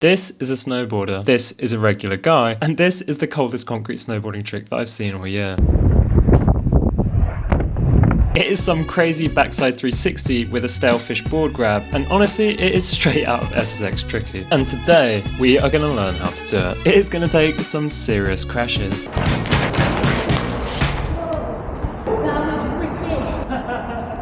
This is a snowboarder, this is a regular guy, and this is the coldest concrete snowboarding trick that I've seen all year. It is some crazy backside 360 with a Stalefish board grab, and honestly, it is straight out of SSX tricky. And today, we are going to learn how to do it. It is going to take some serious crashes.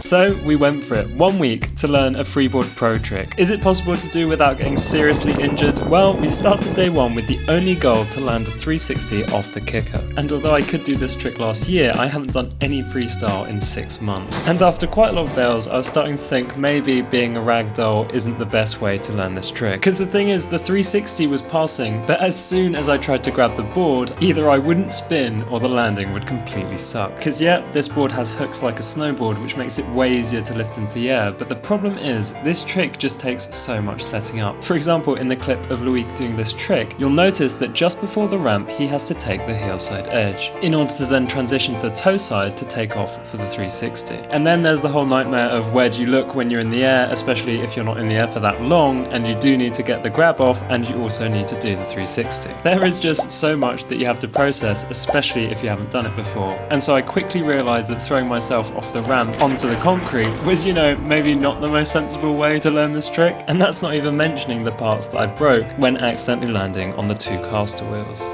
So we went for it, 1 week to learn a Freebord Pro trick. Is it possible to do without getting seriously injured? Well, we started day one with the only goal to land a 360 off the kicker. And although I could do this trick last year, I haven't done any freestyle in 6 months. And after quite a lot of fails, I was starting to think maybe being a ragdoll isn't the best way to learn this trick. Because the thing is, the 360 was passing, but as soon as I tried to grab the board, either I wouldn't spin or the landing would completely suck. Because yeah, this board has hooks like a snowboard, which makes it way easier to lift into the air, but the problem is this trick just takes so much setting up. For example, in the clip of Loic doing this trick, you'll notice that just before the ramp he has to take the heel side edge in order to then transition to the toe side to take off for the 360. And then there's the whole nightmare of where do you look when you're in the air, especially if you're not in the air for that long and you do need to get the grab off and you also need to do the 360. There is just so much that you have to process, especially if you haven't done it before. And so I quickly realized that throwing myself off the ramp onto the concrete was, maybe not the most sensible way to learn this trick. And that's not even mentioning the parts that I broke when accidentally landing on the 2 caster wheels.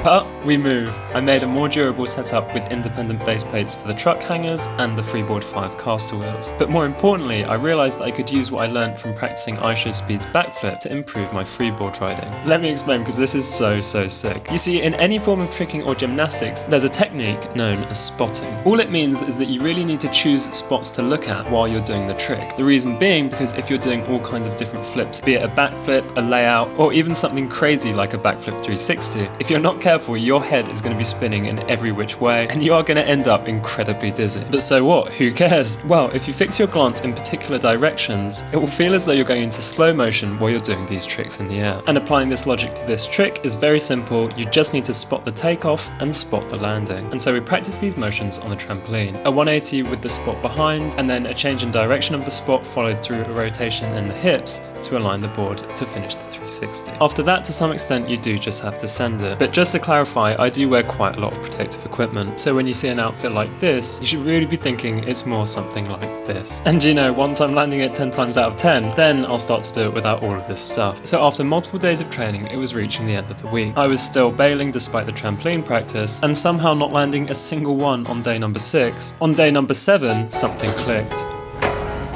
But we move. I made a more durable setup with independent base plates for the truck hangers and the Freeboard 5 caster wheels. But more importantly, I realised that I could use what I learned from practicing IShowSpeed's backflip to improve my freeboard riding. Let me explain, because this is so sick. You see, in any form of tricking or gymnastics, there's a technique known as spotting. All it means is that you really need to choose spots to look at while you're doing the trick. The reason being because if you're doing all kinds of different flips, be it a backflip, a layout, or even something crazy like a backflip 360, if you're not careful, your head is going to be spinning in every which way and you are going to end up incredibly dizzy. But so what? Who cares? Well, if you fix your glance in particular directions, it will feel as though you're going into slow motion while you're doing these tricks in the air. And applying this logic to this trick is very simple. You just need to spot the takeoff and spot the landing. And so we practice these motions on the trampoline. A 180 with the spot behind, and then a change in direction of the spot followed through a rotation in the hips to align the board to finish the 360. After that, to some extent, you do just have to send it. But just to clarify, I do wear quite a lot of protective equipment, so when you see an outfit like this, you should really be thinking it's more something like this. And once I'm landing it 10 times out of 10, then I'll start to do it without all of this stuff. So after multiple days of training, it was reaching the end of the week. I was still bailing despite the trampoline practice, and somehow not landing a single one on day number 6. On day number 7, something clicked.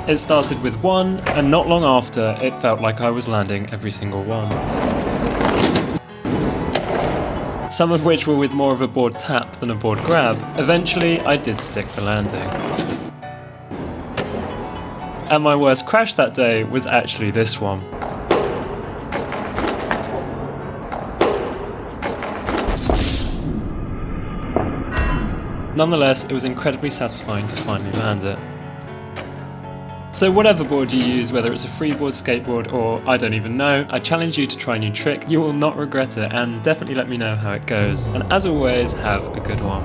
It started with 1, and not long after, it felt like I was landing every single one. Some of which were with more of a board tap than a board grab. Eventually, I did stick the landing. And my worst crash that day was actually this one. Nonetheless, it was incredibly satisfying to finally land it. So whatever board you use, whether it's a freeboard, skateboard, or I don't even know, I challenge you to try a new trick. You will not regret it, and definitely let me know how it goes. And as always, have a good one.